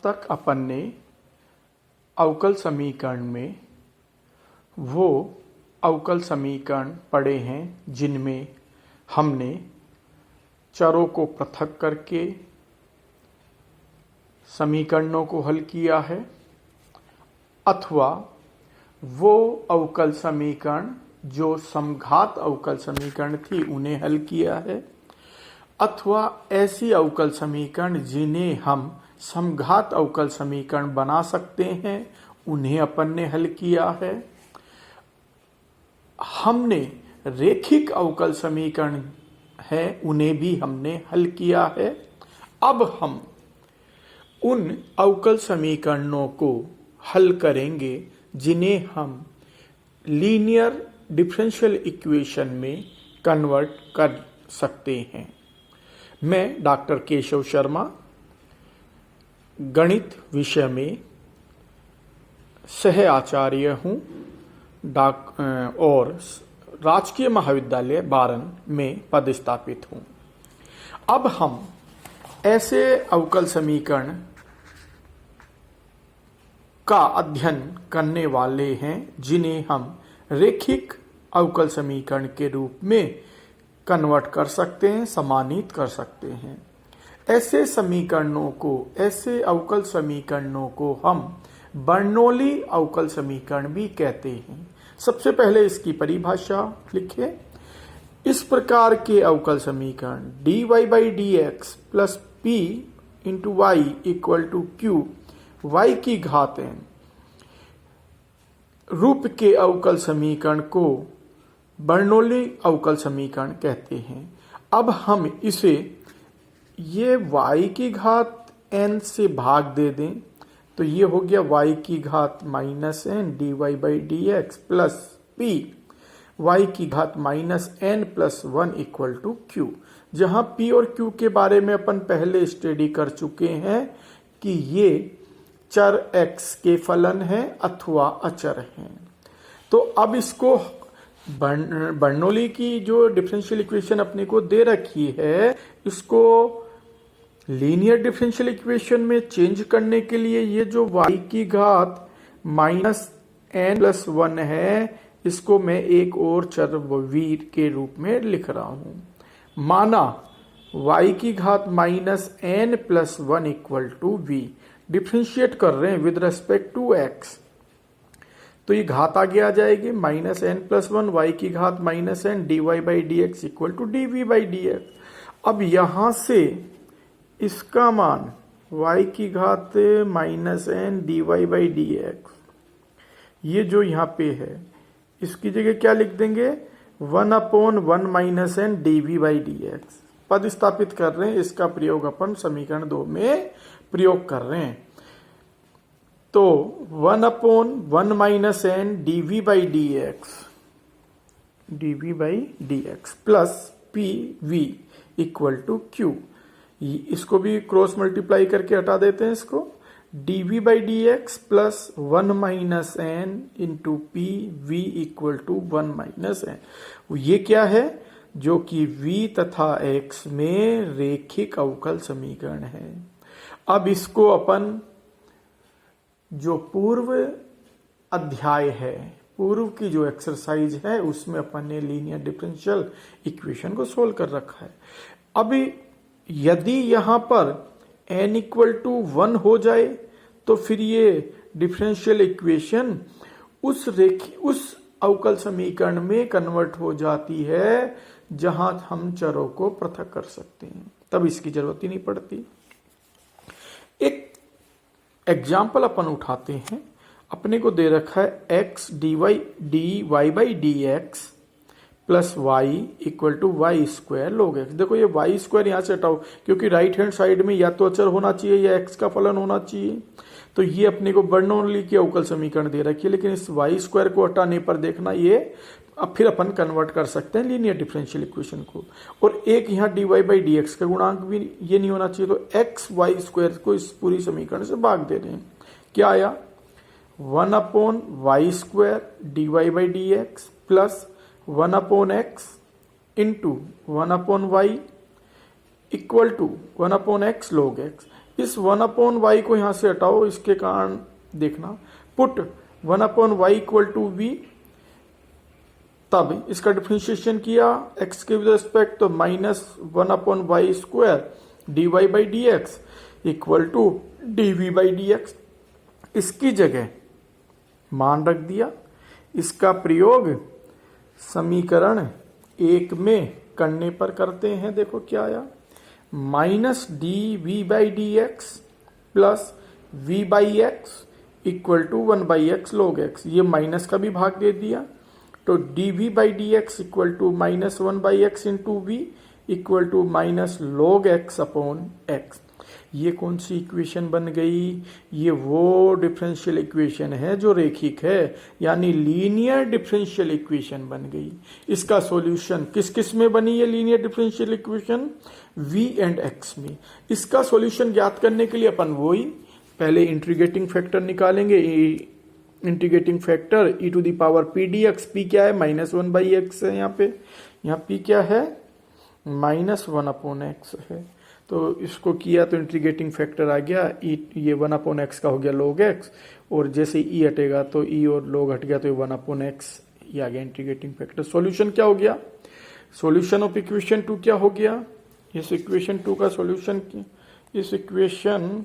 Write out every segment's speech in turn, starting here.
तक अपन ने अवकल समीकरण में वो अवकल समीकरण पढ़े हैं जिनमें हमने चरों को पृथक करके समीकरणों को हल किया है, अथवा वो अवकल समीकरण जो समघात अवकल समीकरण थी उन्हें हल किया है, अथवा ऐसी अवकल समीकरण जिन्हें हम समघात अवकल समीकरण बना सकते हैं उन्हें अपन ने हल किया है। हमने रेखिक अवकल समीकरण है उन्हें भी हमने हल किया है। अब हम उन अवकल समीकरणों को हल करेंगे जिन्हें हम लीनियर डिफरेंशियल इक्वेशन में कन्वर्ट कर सकते हैं। मैं डॉक्टर केशव शर्मा गणित विषय में सह आचार्य हूँ और राजकीय महाविद्यालय बारन में पदस्थापित हूँ। अब हम ऐसे अवकल समीकरण का अध्ययन करने वाले हैं जिन्हें हम रेखिक अवकल समीकरण के रूप में कन्वर्ट कर सकते हैं, समानित कर सकते हैं। ऐसे समीकरणों को, ऐसे अवकल समीकरणों को हम बर्नौली अवकल समीकरण भी कहते हैं। सबसे पहले इसकी परिभाषा लिखें। इस प्रकार के अवकल समीकरण dy by D x plus P into Y equal to Q y की घात n रूप के अवकल समीकरण को बर्नौली अवकल समीकरण कहते हैं। अब हम इसे ये y की घात n से भाग दे दें तो ये हो गया y की घात minus n dy by D x plus P y की घात minus n plus 1 equal to Q, जहां p और q के बारे में अपन पहले स्टडी कर चुके हैं कि ये चर x के फलन हैं अथवा अचर हैं। तो अब इसको बर्नौली की जो डिफरेंशियल इक्वेशन अपने को दे रखी है, इसको लीनियर डिफरेंशियल इक्वेशन में चेंज करने के लिए ये जो y की घात माइनस n प्लस 1 है, इसको मैं एक और चर v के रूप में लिख रहा हूं। माना y की घात minus n plus 1 equal to v, differentiate कर रहे हैं विद रेस्पेक्ट टू x, तो ये घात आगे आ जाएगी माइनस n प्लस 1 y की घात minus n dy by D x equal to dv by D X. अब यहां से इसका मान y की घात minus n dy by D X, ये जो यहाँ पे है इसकी जगह क्या लिख देंगे 1/1 minus n dv by D x. पद स्थापित कर रहे हैं, इसका प्रयोग अपन समीकरण 2 में प्रयोग कर रहे हैं। तो 1/1 minus n dv by D x plus P V equal to Q, इसको भी क्रॉस मल्टीप्लाई करके हटा देते हैं इसको, dv by D x plus 1 minus n into P V equal to 1 minus n। ये क्या है? जो कि v तथा x में रेखिक अवकल समीकरण है। अब इसको अपन जो पूर्व अध्याय है, पूर्व की जो एक्सरसाइज है, उसमें अपन ने लीनियर डिफरेंशियल इक्वेशन को सोल्व कर रखा है। अभी यदि यहां पर n इक्वल टू 1 हो जाए तो फिर ये डिफरेंशियल इक्वेशन उस अवकल समीकरण में कन्वर्ट हो जाती है जहां हम चरों को पृथक कर सकते हैं, तब इसकी जरूरत ही नहीं पड़ती। एक एग्जाम्पल अपन उठाते हैं। अपने को दे रखा है x dy by D x plus Y equal to Y square log x। देखो ये वाई स्क्वायर यहां से हटाओ, क्योंकि राइट हैंड साइड में या तो अचर होना चाहिए या x का फलन होना चाहिए। तो ये अपने को बर्नौली की अवकल समीकरण दे रखी है, लेकिन इस वाई स्क्वायर को हटाने पर देखना ये अब फिर अपन कन्वर्ट कर सकते हैं लीनियर डिफरेंशियल इक्वेशन को। और एक यहाँ dy बाई डी एक्स का गुणांक भी ये नहीं होना चाहिए, तो एक्स वाई स्क्वायर को इस पूरी समीकरण से भाग दे रहे हैं। क्या आया 1/y square dy by D x plus 1/x into 1/y equal to 1/x log x। इस 1/y को यहां से हटाओ, इसके कारण देखना put 1/y equal to v, तब इसका डिफ्रेंशिएशन किया x के विद रिस्पेक्ट, तो -1/y square dy by D x equal to dv by D x. इसकी जगह मान रख दिया। इसका प्रयोग समीकरण 1 में करने पर करते हैं। देखो क्या आया, -dv by D x plus v by X equal to 1/x log x। ये माइनस का भी भाग दे दिया, तो dv by D x equal to -1/x into V equal to -log x upon x। ये कौन सी इक्वेशन बन गई? ये वो डिफरेंशियल इक्वेशन है जो रेखिक है, यानी लीनियर डिफरेंशियल इक्वेशन बन गई। इसका सॉल्यूशन किस किस में बनी है linear differential equation? v and x में। इसका सॉल्यूशन ज्ञात करने के लिए अपन वही पहले इंटीग्रेटिंग फैक्टर निकालेंगे। Integrating factor e to the power p dx। p क्या है? -1/x है यहाँ पे। यहाँ p क्या है? -1/x है। तो इसको किया तो इंटीग्रेटिंग फैक्टर आ गया e, ये 1/x का हो गया log x, और जैसे e हटेगा तो e और log हट गया तो ये 1/x ये आ गया इंटीग्रेटिंग फैक्टर। सॉल्यूशन क्या हो गया? सॉल्यूशन ऑफ इक्वेशन 2 क्या हो गया? इस इक्वेशन 2 का सॉल्यूशन, इस इक्वेशन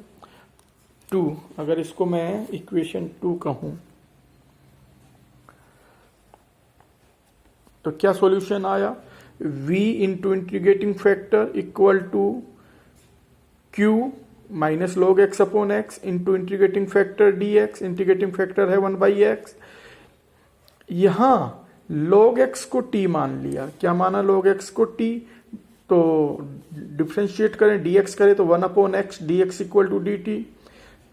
2, अगर इसको मैं इक्वेशन 2 कहूं तो क्या सॉल्यूशन आया? v into integrating factor equal to q minus log x upon x into integrating factor dx। Integrating factor है 1/x। यहां log x को t मान लिया। क्या माना log x को t? तो डिफ्रेंशिएट करें, dx करें तो 1/x dx equal to dt।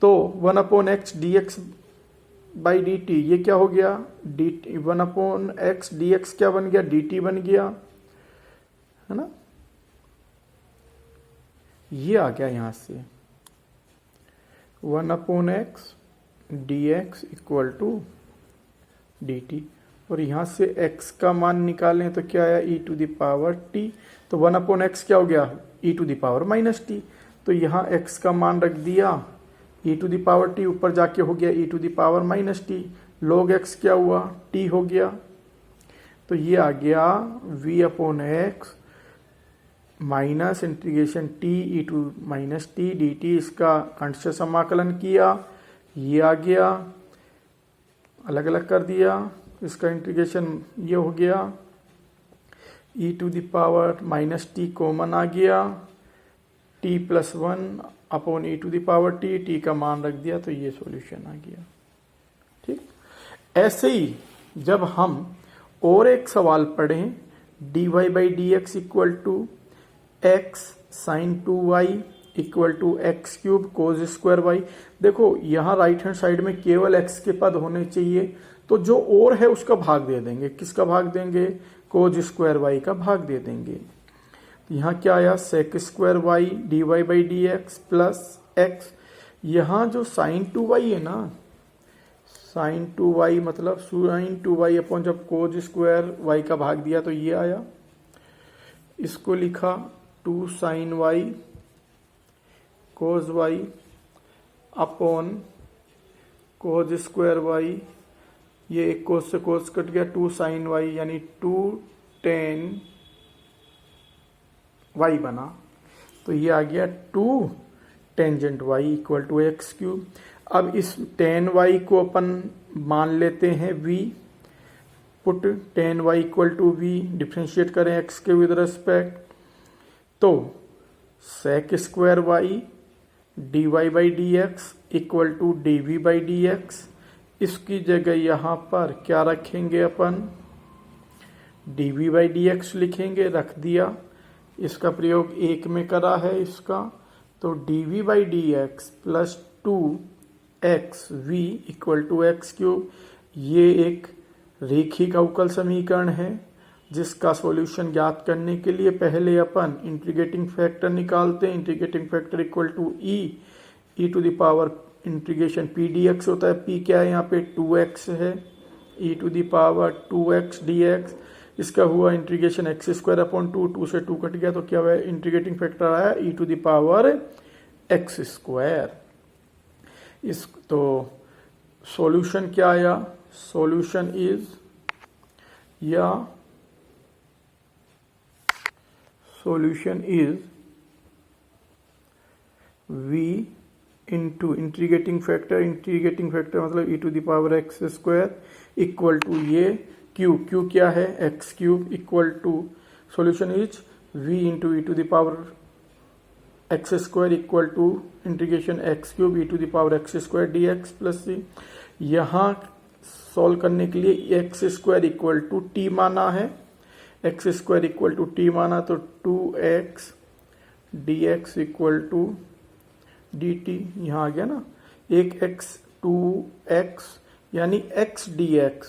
तो 1/x dx बाई dt, ये क्या हो गया? dt 1/x dx क्या बन गया? dt बन गया, है ना? ये आ गया यहां से 1/x dx equal to dt, और यहां से x का मान निकालें तो क्या आया? e to the power t। तो 1/x क्या हो गया? e to the power -t। तो यहां x का मान रख दिया e to the power t, ऊपर जाके हो गया e to the power -t। log x क्या हुआ? t हो गया। तो ये आ गया v/x minus integration t e to -t dt। इसका अंश से समाकलन किया, ये आ गया, अलग अलग कर दिया। इसका इंटीग्रेशन ये हो गया, e to the power -t common आ गया, t plus 1 upon e to the power t का मान रख दिया, तो ये सॉल्यूशन आ गया। ठीक, ऐसे ही जब हम और एक सवाल पढ़ें, dy by D x equal to x sine 2y equal to X cube cos square Y. देखो यहाँ राइट हैंड साइड में केवल x के पद होने चाहिए, तो जो और है उसका भाग दे देंगे। किसका भाग देंगे? कोज स्क्वायर वाई का भाग दे देंगे। यहाँ क्या आया? Sec square Y D Y by D x plus X. यहाँ जो साइन 2y है ना, साइन 2y मतलब साइन 2y अपॉन जब कोज स्क्वायर वाई का भाग दिया तो ये आया। इसको लिखा 2 sine Y cos Y upon cos square Y. ये एक कोज से कोज कट गया, 2 साइन वाई यानी 2 टेन वाई बना। तो ये आ गया 2 tangent Y equal to X cube. अब इस टेन वाई को अपन मान लेते हैं v। Put tan y equal to v, differentiate करें x के विद रेस्पेक्ट, तो sec square Y D Y by D x equal to d we by D x. इसकी जगह यहाँ पर क्या रखेंगे अपन? D we by D x लिखेंगे, रख दिया। इसका प्रयोग 1 में करा है इसका, तो D we by D x plus 2x v equal to X cube. ये एक रेखिक अवकल समीकरण है जिसका सॉल्यूशन ज्ञात करने के लिए पहले अपन इंटीग्रेटिंग फैक्टर निकालते हैं। Integrating factor equal to e to the power integration P d x होता है। पी क्या है? यहाँ पे 2x है, e to the power 2x dx। इसका हुआ इंटीग्रेशन एक्स स्क्वायर अपॉन 2 से 2 कट गया, तो क्या हुआ? इंटीग्रेटिंग फैक्टर आया e to the power x square. इस तो सॉल्यूशन क्या आया, सॉल्यूशन इज या solution is v into integrating factor मतलब e to the power x square equal to ये क्यू क्या है x cube equal to solution is v into e to the power x square equal to integration x cube e to the power x square d x plus c. यहाँ solve करने के लिए X square equal to T माना है, X square equal to T माना तो 2x dx equal to dt यहाँ आ गया ना, एक x 2x यानी x dx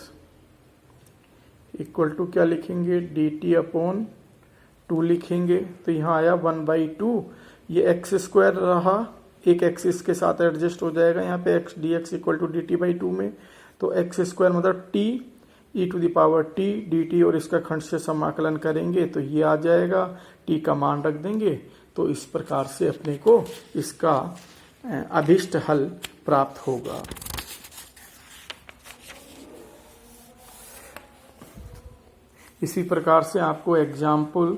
इक्वल टू क्या लिखेंगे dt अपॉन 2 लिखेंगे तो यहाँ आया 1/2। ये एक्स स्क्वायर रहा, एक एक्स इसके साथ एडजस्ट हो जाएगा यहाँ पे x dx equal to dt/2 में, तो एक्स स्क्वायर मतलब t e to the power t dt और इसका खंड से समाकलन करेंगे तो ये आ जाएगा, t का मान रख देंगे। तो इस प्रकार से अपने को इसका अभिष्ट हल प्राप्त होगा। इसी प्रकार से आपको एग्जाम्पल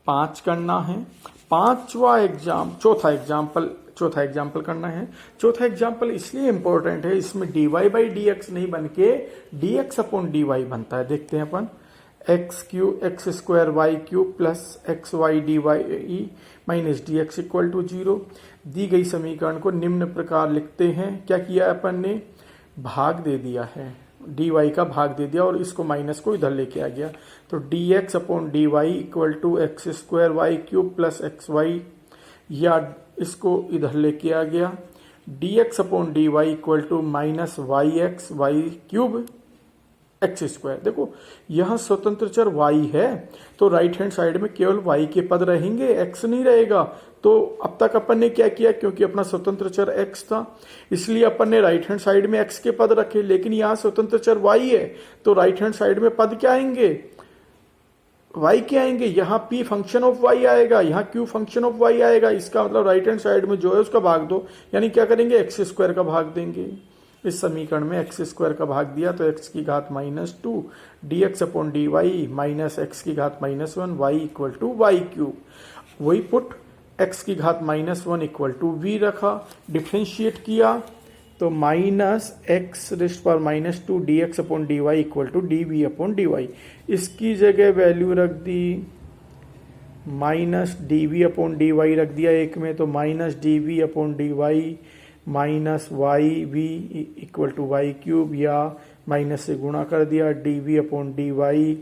5 करना है। चौथा एग्जाम्पल करना है। चौथा एग्जाम्पल इसलिए इंपॉर्टेंट है, इसमें dy/dx नहीं बन के dx अपॉन dy बनता है। देखते हैं अपन, x square Y cube plus x y D y minus d x equal to 0। दी गई समीकरण को निम्न प्रकार लिखते हैं। क्या किया अपन ने, भाग दे दिया है, dy का भाग दे दिया और इसको माइनस को इधर लेके आ गया, तो dx upon dy equal to X square Y cube plus x Y, या इसको इधर लेके आ गया, dx upon dy equal to minus Y X Y cube X square. देखो यहां स्वतंत्र चर y है तो राइट हैंड साइड में केवल y के पद रहेंगे, x नहीं रहेगा। तो अब तक अपन ने क्या किया, क्योंकि अपना स्वतंत्र चर x था इसलिए अपन ने राइट हैंड साइड में x के पद रखे, लेकिन यहाँ स्वतंत्र चर y है तो राइट हैंड साइड में पद क्या आएंगे, y के आएंगे। यहाँ p फंक्शन ऑफ y आएगा, यहाँ q फंक्शन ऑफ y आएगा। इसका मतलब राइट हैंड साइड में जो है उसका भाग दो, यानी क्या करेंगे एक्स स्क्वायर का भाग देंगे। इस समीकरण में एक्स स्क्वायर का भाग दिया तो एक्स की घात -2 dx upon dy minus X की घात -1 y equal to Y cube. वही पुट एक्स की घात -1 इक्वल टू v रखा, डिफ्रेंशिएट किया तो माइनस एक्स रेस्ट पर -2 dx upon dy equal to dv upon dy। इसकी जगह वैल्यू रख दी माइनस dv अपॉन dy रख दिया एक में, तो minus dv upon dy minus Y V equal to Y cube, या माइनस से गुणा कर दिया dv upon dy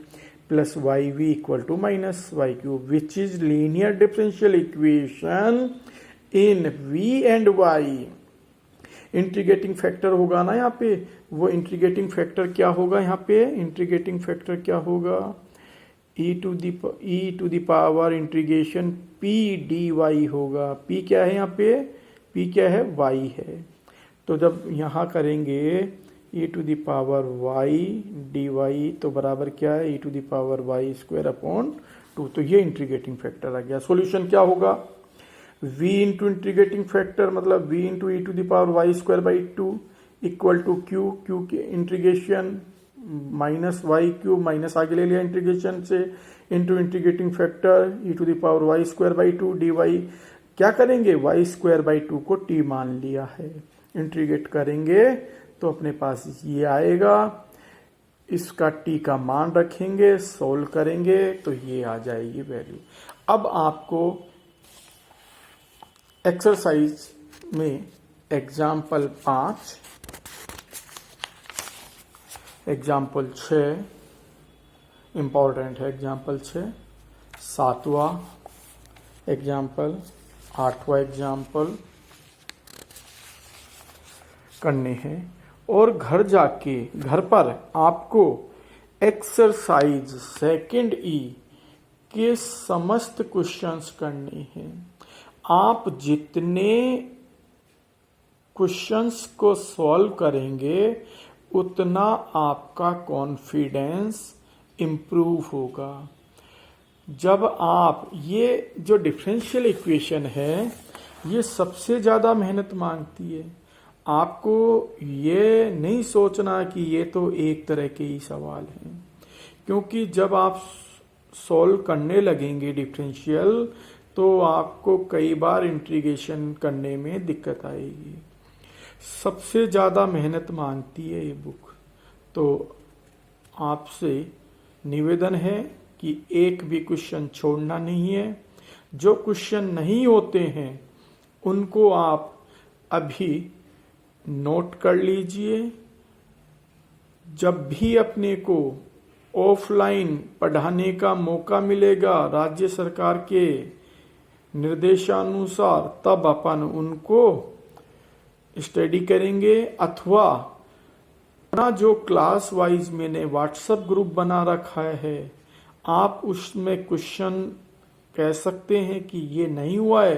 plus Y V equal to minus Y cube, which is linear differential equation in v and y। Integrating factor होगा ना यहाँ पे, वो इंटीग्रेटिंग फैक्टर क्या होगा, यहाँ पे इंटीग्रेटिंग फैक्टर क्या होगा, e to the power integration p dy होगा। p क्या है यहाँ पे, p क्या है, y है। तो जब यहाँ करेंगे e to the power y dy तो बराबर क्या है, e to the power y square upon 2। तो ये इंटीग्रेटिंग फैक्टर आ गया। सॉल्यूशन क्या होगा, v इंटू इंटीग्रेटिंग फैक्टर मतलब v into e to the power y square by 2 equal to Q के integration minus Y cube, minus आगे ले लिया इंटीग्रेशन से, into integrating factor e to the power y square by 2 dy। क्या करेंगे, y square by 2 को t मान लिया है, इंटीग्रेट करेंगे तो अपने पास ये आएगा, इसका t का मान रखेंगे, सोल्व करेंगे तो ये आ जाएगी वैल्यू। अब आपको एक्सरसाइज में एग्जाम्पल 5, एग्जाम्पल 6 इंपॉर्टेंट है, एग्जाम्पल 6, 7वां एग्जाम्पल, 8वां एग्जाम्पल करने हैं। और घर पर आपको एक्सरसाइज सेकंड ई के समस्त क्वेश्चंस करने हैं। आप जितने क्वेश्चंस को सॉल्व करेंगे उतना आपका कॉन्फिडेंस इम्प्रूव होगा। जब आप ये जो डिफरेंशियल इक्वेशन है ये सबसे ज़्यादा मेहनत मांगती है। आपको ये नहीं सोचना कि ये तो एक तरह के ही सवाल हैं, क्योंकि जब आप सॉल्व करने लगेंगे डिफरेंशियल तो आपको कई बार इंटीग्रेशन करने में दिक्कत आएगी। सबसे ज़्यादा मेहनत मांगती है ये बुक। तो आपसे निवेदन है कि एक भी क्वेश्चन छोड़ना नहीं है। जो क्वेश्चन नहीं होते हैं उनको आप अभी नोट कर लीजिए। जब भी अपने को ऑफलाइन पढ़ाने का मौका मिलेगा राज्य सरकार के निर्देशानुसार, तब अपन उनको स्टडी करेंगे, अथवा अपना जो क्लास वाइज मैंने व्हाट्सएप ग्रुप बना रखा है आप उसमें क्वेश्चन कह सकते हैं कि ये नहीं हुआ है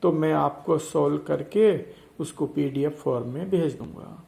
तो मैं आपको सॉल्व करके उसको PDF फॉर्म में भेज दूंगा।